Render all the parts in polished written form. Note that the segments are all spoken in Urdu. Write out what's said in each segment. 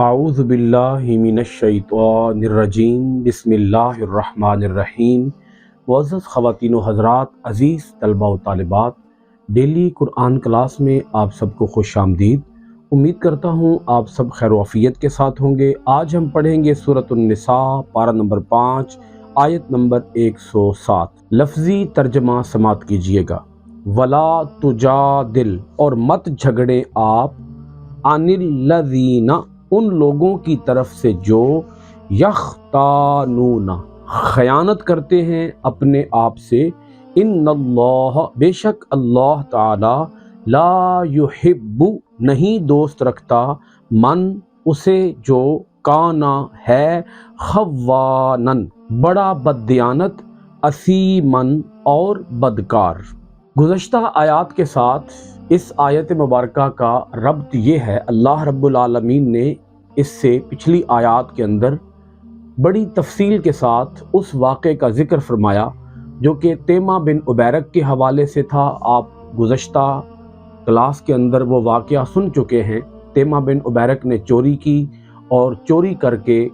اعوذ باللہ من الشیطان الرجیم بسم اللہ الرحمن الرحیم۔ معزز خواتین و حضرات، عزیز طلبہ و طالبات، ڈیلی قرآن کلاس میں آپ سب کو خوش آمدید۔ امید کرتا ہوں آپ سب خیر و عافیت کے ساتھ ہوں گے۔ آج ہم پڑھیں گے سورۃ النساء، پارہ نمبر 5، آیت نمبر 107۔ لفظی ترجمہ سماعت کیجئے گا۔ ولا تجادل، اور مت جھگڑے آپ، عن الذین، ان لوگوں کی طرف سے جو یختانون، خیانت کرتے ہیں اپنے آپ سے، ان اللہ، بے شک اللہ تعالی، لا یحب، نہیں دوست رکھتا، من، اسے جو، کانا ہے، خوانن، بڑا بددیانت، اثیمن، اور بدکار۔ گزشتہ آیات کے ساتھ اس آیت مبارکہ کا ربط یہ ہے، اللہ رب العالمین نے اس سے پچھلی آیات کے اندر بڑی تفصیل کے ساتھ اس واقعے کا ذکر فرمایا جو کہ تیمہ بن عبیرک کے حوالے سے تھا۔ آپ گزشتہ کلاس کے اندر وہ واقعہ سن چکے ہیں۔ تیمہ بن عبیرک نے چوری کی اور چوری کر کے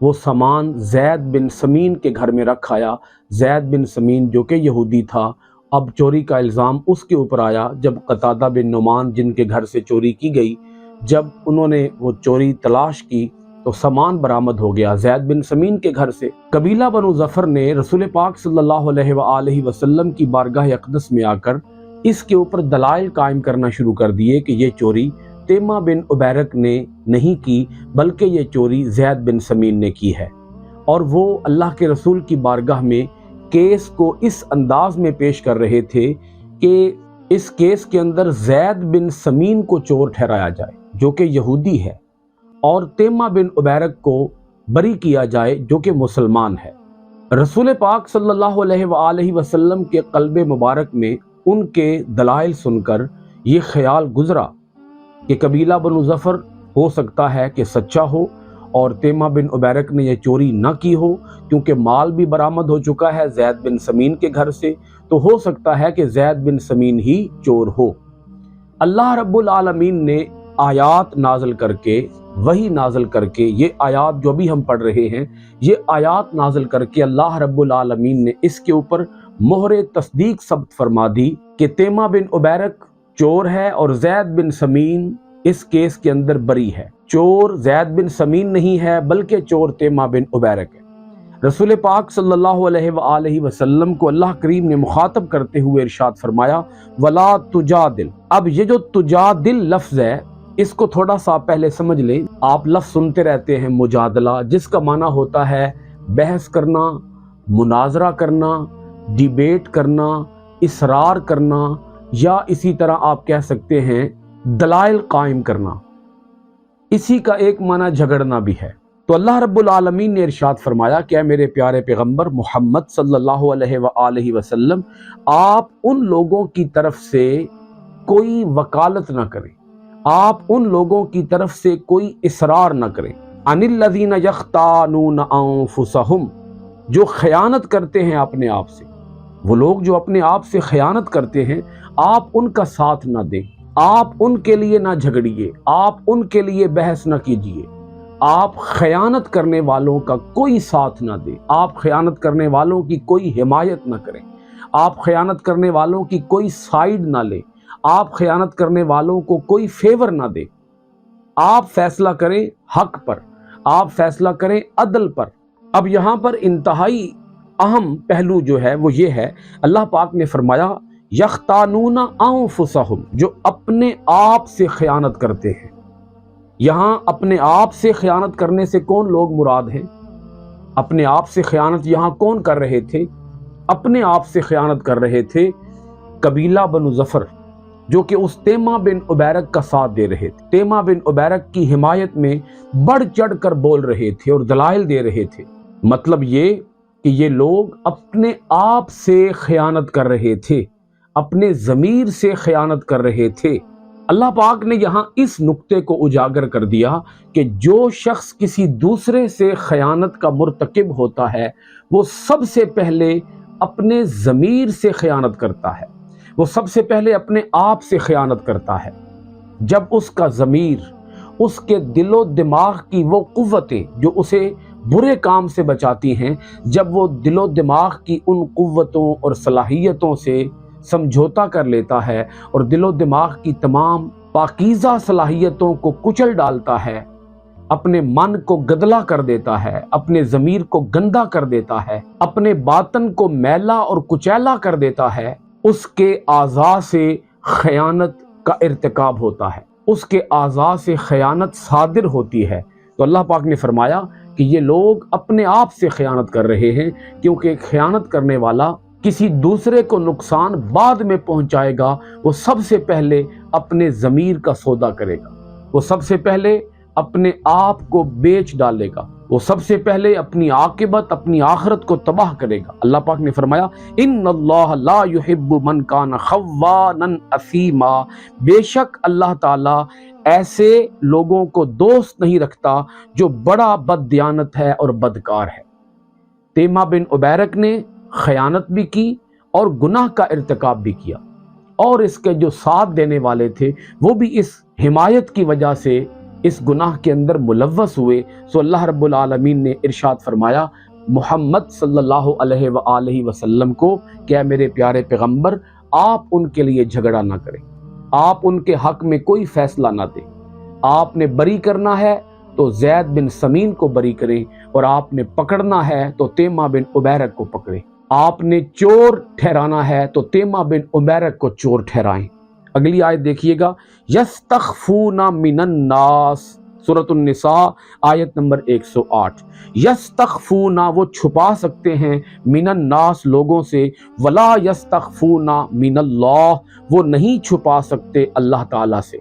وہ سامان زید بن سمین کے گھر میں رکھ آیا۔ زید بن سمین جو کہ یہودی تھا، اب چوری کا الزام اس کے اوپر آیا۔ جب قتادہ بن نعمان جن کے گھر سے چوری کی گئی، جب انہوں نے وہ چوری تلاش کی تو سامان برآمد ہو گیا زید بن سمین کے گھر سے۔ قبیلہ بنو ظفر نے رسول پاک صلی اللہ علیہ وآلہ وسلم کی بارگاہ اقدس میں آ کر اس کے اوپر دلائل قائم کرنا شروع کر دیے کہ یہ چوری تیمہ بن عبیرک نے نہیں کی، بلکہ یہ چوری زید بن سمین نے کی ہے۔ اور وہ اللہ کے رسول کی بارگاہ میں کیس کو اس انداز میں پیش کر رہے تھے کہ اس کیس کے اندر زید بن سمین کو چور ٹھہرایا جائے جو کہ یہودی ہے، اور تیمہ بن عبیرک کو بری کیا جائے جو کہ مسلمان ہے۔ رسول پاک صلی اللہ علیہ وآلہ وسلم کے قلب مبارک میں ان کے دلائل سن کر یہ خیال گزرا کہ قبیلہ بنو ظفر ہو سکتا ہے کہ سچا ہو اور تیمہ بن عبیرک نے یہ چوری نہ کی ہو، کیونکہ مال بھی برآمد ہو چکا ہے زید بن سمین کے گھر سے، تو ہو سکتا ہے کہ زید بن سمین ہی چور ہو۔ اللہ رب العالمین نے آیات نازل کر کے، وحی نازل کر کے، یہ آیات جو ابھی ہم پڑھ رہے ہیں، یہ آیات نازل کر کے اللہ رب العالمین نے اس کے اوپر مہر تصدیق ثبت فرما دی کہ تیمہ بن عبیرک چور ہے اور زید بن سمین اس کیس کے اندر بری ہے۔ چور زید بن سمین نہیں ہے بلکہ چور تیمہ بن عبیرک ہے۔ رسول پاک صلی اللہ علیہ وآلہ وسلم کو اللہ کریم نے مخاطب کرتے ہوئے ارشاد فرمایا، ولا تجادل۔ اب یہ جو تجادل لفظ ہے، اس کو تھوڑا سا پہلے سمجھ لیں۔ آپ لفظ سنتے رہتے ہیں مجادلہ، جس کا معنی ہوتا ہے بحث کرنا، مناظرہ کرنا، ڈیبیٹ کرنا، اصرار کرنا، یا اسی طرح آپ کہہ سکتے ہیں دلائل قائم کرنا۔ اسی کا ایک معنی جھگڑنا بھی ہے۔ تو اللہ رب العالمین نے ارشاد فرمایا کہ اے میرے پیارے پیغمبر محمد صلی اللہ علیہ وآلہ وسلم، آپ ان لوگوں کی طرف سے کوئی وکالت نہ کریں، آپ ان لوگوں کی طرف سے کوئی اصرار نہ کریں، عن الذین یختانون انفسہم، جو خیانت کرتے ہیں اپنے آپ سے۔ وہ لوگ جو اپنے آپ سے خیانت کرتے ہیں، آپ ان کا ساتھ نہ دیں، آپ ان کے لیے نہ جھگڑیے، آپ ان کے لیے بحث نہ کیجیے، آپ خیانت کرنے والوں کا کوئی ساتھ نہ دیں، آپ خیانت کرنے والوں کی کوئی حمایت نہ کریں، آپ خیانت کرنے والوں کی کوئی سائیڈ نہ لیں، آپ خیانت کرنے والوں کو کوئی فیور نہ دیں۔ آپ فیصلہ کریں حق پر، آپ فیصلہ کریں عدل پر۔ اب یہاں پر انتہائی اہم پہلو جو ہے وہ یہ ہے، اللہ پاک نے فرمایا یختانون انفسہم، جو اپنے آپ سے خیانت کرتے ہیں۔ یہاں اپنے آپ سے خیانت کرنے سے کون لوگ مراد ہیں؟ اپنے آپ سے خیانت یہاں کون کر رہے تھے؟ اپنے آپ سے خیانت کر رہے تھے قبیلہ بنو ظفر، جو کہ اس تیمہ بن عبیرک کا ساتھ دے رہے تھے، تیمہ بن عبیرک کی حمایت میں بڑھ چڑھ کر بول رہے تھے اور دلائل دے رہے تھے۔ مطلب یہ کہ یہ لوگ اپنے آپ سے خیانت کر رہے تھے، اپنے ضمیر سے خیانت کر رہے تھے۔ اللہ پاک نے یہاں اس نقطے کو اجاگر کر دیا کہ جو شخص کسی دوسرے سے خیانت کا مرتکب ہوتا ہے، وہ سب سے پہلے اپنے ضمیر سے خیانت کرتا ہے، وہ سب سے پہلے اپنے آپ سے خیانت کرتا ہے۔ جب اس کا ضمیر اس کے دل و دماغ کی وہ قوتیں جو اسے برے کام سے بچاتی ہیں، جب وہ دل و دماغ کی ان قوتوں اور صلاحیتوں سے سمجھوتا کر لیتا ہے اور دل و دماغ کی تمام پاکیزہ صلاحیتوں کو کچل ڈالتا ہے، اپنے من کو گدلا کر دیتا ہے، اپنے ضمیر کو گندا کر دیتا ہے، اپنے باطن کو میلا اور کچیلا کر دیتا ہے، اس کے اعضاء سے خیانت کا ارتکاب ہوتا ہے، اس کے اعضاء سے خیانت صادر ہوتی ہے۔ تو اللہ پاک نے فرمایا کہ یہ لوگ اپنے آپ سے خیانت کر رہے ہیں، کیونکہ خیانت کرنے والا کسی دوسرے کو نقصان بعد میں پہنچائے گا، وہ سب سے پہلے اپنے ضمیر کا سودا کرے گا، وہ سب سے پہلے اپنے آپ کو بیچ ڈالے گا، وہ سب سے پہلے اپنی عاقبت، اپنی آخرت کو تباہ کرے گا۔ اللہ پاک نے فرمایا ان اللہ لا يحب من کان خوانا اثیما، بے شک اللہ تعالی ایسے لوگوں کو دوست نہیں رکھتا جو بڑا بددیانت ہے اور بدکار ہے۔ تیمہ بن عبیرک نے خیانت بھی کی اور گناہ کا ارتکاب بھی کیا، اور اس کے جو ساتھ دینے والے تھے وہ بھی اس حمایت کی وجہ سے اس گناہ کے اندر ملوث ہوئے۔ سو اللہ رب العالمین نے ارشاد فرمایا محمد صلی اللہ علیہ وآلہ وسلم کو کہ اے میرے پیارے پیغمبر، آپ ان کے لیے جھگڑا نہ کریں، آپ ان کے حق میں کوئی فیصلہ نہ دیں، آپ نے بری کرنا ہے تو زید بن سمین کو بری کریں، اور آپ نے پکڑنا ہے تو تیمہ بن عبیرک کو پکڑیں، آپ نے چور ٹھہرانا ہے تو تیمہ بن عبیرک کو چور ٹھہرائیں۔ اگلی آیت دیکھیے گا، یستخفون من الناس، سورۃ النساء آیت نمبر 108۔ یستخفون، وہ چھپا سکتے ہیں، من الناس لوگوں سے، ولا یستخفون من اللہ، وہ نہیں چھپا سکتے اللہ تعالیٰ سے۔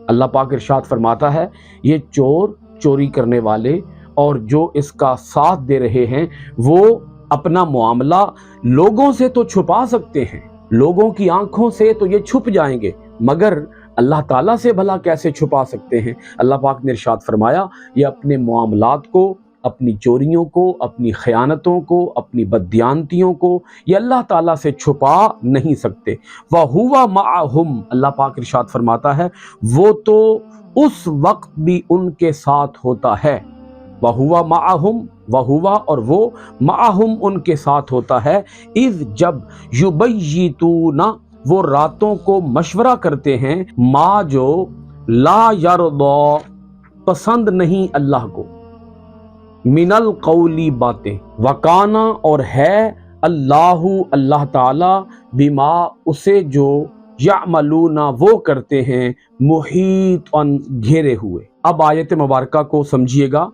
اللہ پاک ارشاد فرماتا ہے یہ چور، چوری کرنے والے اور جو اس کا ساتھ دے رہے ہیں، وہ اپنا معاملہ لوگوں سے تو چھپا سکتے ہیں، لوگوں کی آنکھوں سے تو یہ چھپ جائیں گے، مگر اللہ تعالیٰ سے بھلا کیسے چھپا سکتے ہیں؟ اللہ پاک نے ارشاد فرمایا یہ اپنے معاملات کو، اپنی چوریوں کو، اپنی خیانتوں کو، اپنی بددیانتیوں کو یہ اللہ تعالیٰ سے چھپا نہیں سکتے۔ وَهُوَ مَعَهُمْ، اللہ پاک ارشاد فرماتا ہے وہ تو اس وقت بھی ان کے ساتھ ہوتا ہے۔ وَهُوَ مَعَهُمْ، وَهُوَ اور وہ، مَعَهُمْ ان کے ساتھ ہوتا ہے، اذ جب، يُبَيِّتُونَ وہ راتوں کو مشورہ کرتے ہیں، ما جو، لا یرضی پسند نہیں اللہ کو، من القولی باتیں، وکانا اور ہے، اللہ اللہ تعالی، بما اسے جو، یعملون وہ کرتے ہیں، محیطا گھیرے ہوئے۔ اب آیت مبارکہ کو سمجھیے گا،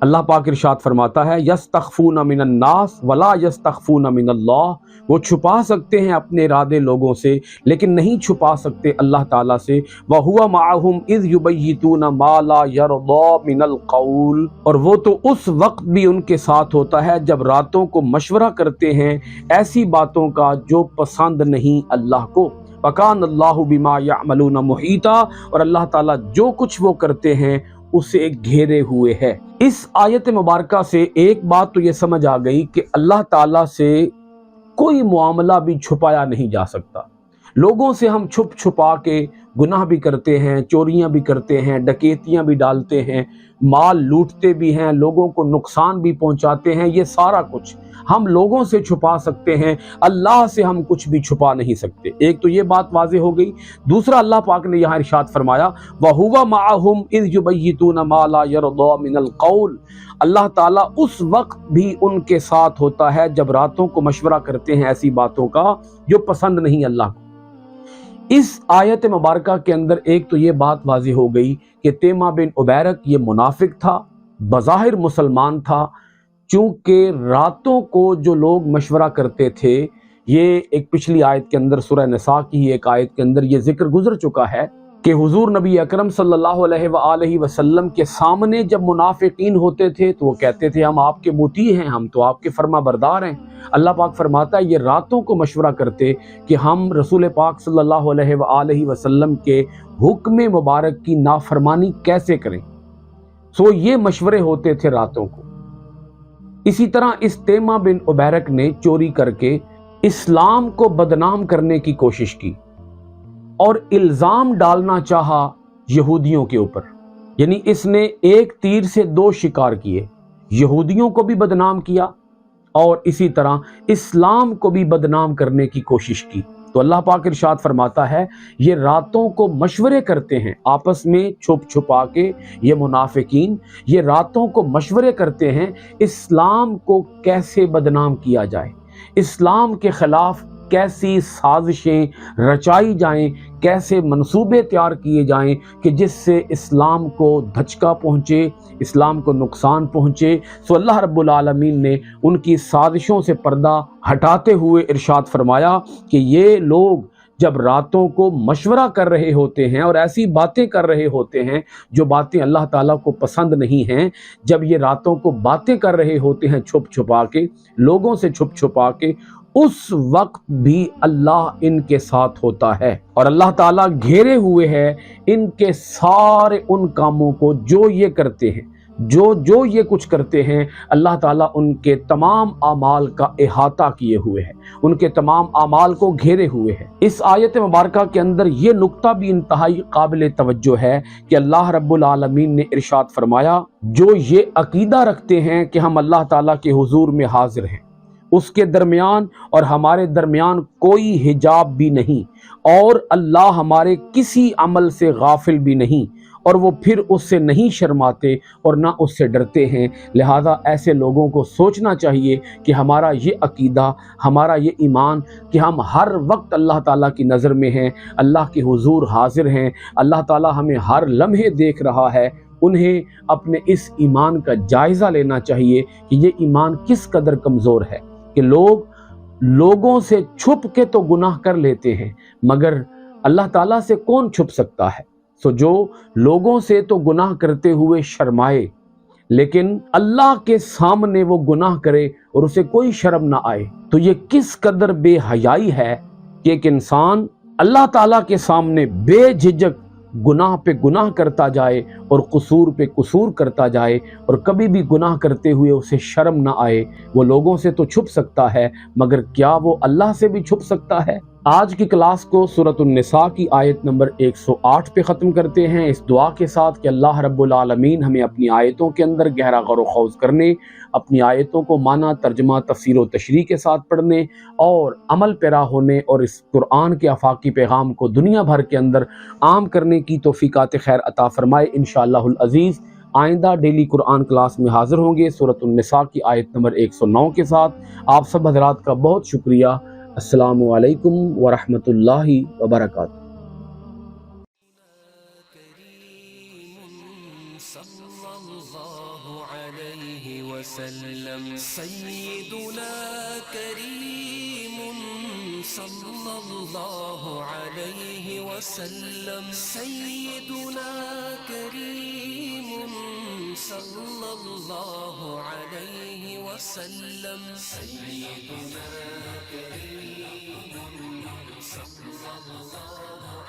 اللہ پاک ارشاد فرماتا ہے یستخفون من الناس ولا یستخفون من اللہ، وہ چھپا سکتے ہیں اپنے ارادے لوگوں سے لیکن نہیں چھپا سکتے اللہ تعالیٰ سے۔ وَهُوَ مَعَهُمْ إِذْ يُبَيِّتُونَ مَا لَا يَرْضَى مِنَ الْقَوْلِ، اور وہ تو اس وقت بھی ان کے ساتھ ہوتا ہے جب راتوں کو مشورہ کرتے ہیں ایسی باتوں کا جو پسند نہیں اللہ کو۔ وَكَانَ اللَّهُ بِمَا يَعْمَلُونَ مُحِيطًا، اور اللہ تعالیٰ جو کچھ وہ کرتے ہیں اسے گھیرے ہوئے ہے۔ اس آیت مبارکہ سے ایک بات تو یہ سمجھ آ گئی کہ اللہ تعالیٰ سے کوئی معاملہ بھی چھپایا نہیں جا سکتا۔ لوگوں سے ہم چھپ چھپا کے گناہ بھی کرتے ہیں، چوریاں بھی کرتے ہیں، ڈکیتیاں بھی ڈالتے ہیں، مال لوٹتے بھی ہیں، لوگوں کو نقصان بھی پہنچاتے ہیں، یہ سارا کچھ ہم لوگوں سے چھپا سکتے ہیں، اللہ سے ہم کچھ بھی چھپا نہیں سکتے۔ ایک تو یہ بات واضح ہو گئی۔ دوسرا اللہ پاک نے یہاں ارشاد فرمایا وَهُوَ مَعَهُمْ إِذْ يُبَيِّتُونَ مَا لَا يَرْضَى مِنَ الْقَوْلِ، اللہ تعالیٰ اس وقت بھی ان کے ساتھ ہوتا ہے جب راتوں کو مشورہ کرتے ہیں ایسی باتوں کا جو پسند نہیں اللہ کو۔ اس آیت مبارکہ کے اندر ایک تو یہ بات واضح ہو گئی کہ تیمہ بن عبیرک یہ منافق تھا، بظاہر مسلمان تھا، چونکہ راتوں کو جو لوگ مشورہ کرتے تھے، یہ ایک پچھلی آیت کے اندر سورہ نساء کی ایک آیت کے اندر یہ ذکر گزر چکا ہے کہ حضور نبی اکرم صلی اللہ علیہ وآلہ وسلم کے سامنے جب منافقین ہوتے تھے تو وہ کہتے تھے ہم آپ کے مطیع ہیں، ہم تو آپ کے فرما بردار ہیں۔ اللہ پاک فرماتا ہے یہ راتوں کو مشورہ کرتے کہ ہم رسول پاک صلی اللہ علیہ وآلہ وسلم کے حکم مبارک کی نافرمانی کیسے کریں، سو یہ مشورے ہوتے تھے راتوں کو۔ اسی طرح اس تیمہ بن عبیرک نے چوری کر کے اسلام کو بدنام کرنے کی کوشش کی اور الزام ڈالنا چاہا یہودیوں کے اوپر۔ یعنی اس نے ایک تیر سے دو شکار کیے، یہودیوں کو بھی بدنام کیا اور اسی طرح اسلام کو بھی بدنام کرنے کی کوشش کی۔ تو اللہ پاک ارشاد فرماتا ہے یہ راتوں کو مشورے کرتے ہیں آپس میں چھپ چھپا کے، یہ منافقین یہ راتوں کو مشورے کرتے ہیں اسلام کو کیسے بدنام کیا جائے، اسلام کے خلاف کیسی سازشیں رچائی جائیں، کیسے منصوبے تیار کیے جائیں کہ جس سے اسلام کو دھچکا پہنچے، اسلام کو نقصان پہنچے۔ سو اللہ رب العالمین نے ان کی سازشوں سے پردہ ہٹاتے ہوئے ارشاد فرمایا کہ یہ لوگ جب راتوں کو مشورہ کر رہے ہوتے ہیں اور ایسی باتیں کر رہے ہوتے ہیں جو باتیں اللہ تعالیٰ کو پسند نہیں ہیں، جب یہ راتوں کو باتیں کر رہے ہوتے ہیں چھپ چھپا کے، لوگوں سے چھپ چھپا کے، اس وقت بھی اللہ ان کے ساتھ ہوتا ہے اور اللہ تعالیٰ گھیرے ہوئے ہے ان کے سارے ان کاموں کو جو یہ کرتے ہیں، جو یہ کچھ کرتے ہیں، اللہ تعالیٰ ان کے تمام اعمال کا احاطہ کیے ہوئے ہے، ان کے تمام اعمال کو گھیرے ہوئے ہے۔ اس آیت مبارکہ کے اندر یہ نقطہ بھی انتہائی قابل توجہ ہے کہ اللہ رب العالمین نے ارشاد فرمایا جو یہ عقیدہ رکھتے ہیں کہ ہم اللہ تعالیٰ کے حضور میں حاضر ہیں، اس کے درمیان اور ہمارے درمیان کوئی حجاب بھی نہیں، اور اللہ ہمارے کسی عمل سے غافل بھی نہیں، اور وہ پھر اس سے نہیں شرماتے اور نہ اس سے ڈرتے ہیں۔ لہذا ایسے لوگوں کو سوچنا چاہیے کہ ہمارا یہ عقیدہ، ہمارا یہ ایمان کہ ہم ہر وقت اللہ تعالیٰ کی نظر میں ہیں، اللہ کے حضور حاضر ہیں، اللہ تعالیٰ ہمیں ہر لمحے دیکھ رہا ہے، انہیں اپنے اس ایمان کا جائزہ لینا چاہیے کہ یہ ایمان کس قدر کمزور ہے کہ لوگوں سے چھپ کے تو گناہ کر لیتے ہیں، مگر اللہ تعالیٰ سے کون چھپ سکتا ہے؟ سو جو لوگوں سے تو گناہ کرتے ہوئے شرمائے لیکن اللہ کے سامنے وہ گناہ کرے اور اسے کوئی شرم نہ آئے، تو یہ کس قدر بے حیائی ہے کہ ایک انسان اللہ تعالیٰ کے سامنے بے جھجک گناہ پہ گناہ کرتا جائے اور قصور پہ قصور کرتا جائے اور کبھی بھی گناہ کرتے ہوئے اسے شرم نہ آئے۔ وہ لوگوں سے تو چھپ سکتا ہے مگر کیا وہ اللہ سے بھی چھپ سکتا ہے؟ آج کی کلاس کو سورۃ النساء کی آیت نمبر 108 پہ ختم کرتے ہیں اس دعا کے ساتھ کہ اللہ رب العالمین ہمیں اپنی آیتوں کے اندر گہرا غور و خوض کرنے، اپنی آیتوں کو معنی، ترجمہ، تفسیر و تشریح کے ساتھ پڑھنے اور عمل پیرا ہونے اور اس قرآن کے آفاقی پیغام کو دنیا بھر کے اندر عام کرنے کی توفیقات خیر عطا فرمائے انشاءاللہ العزیز۔ آئندہ ڈیلی قرآن کلاس میں حاضر ہوں گے سورۃ النساء کی آیت نمبر 109 کے ساتھ۔ آپ سب حضرات کا بہت شکریہ۔ السلام علیکم ورحمۃ اللہ وبرکاتہ۔ سیدنا کریم صلی اللہ علیہ وسلم، سیدنا کریم صلی اللہ علیہ وسلم، سیدنا کریم صلی اللہ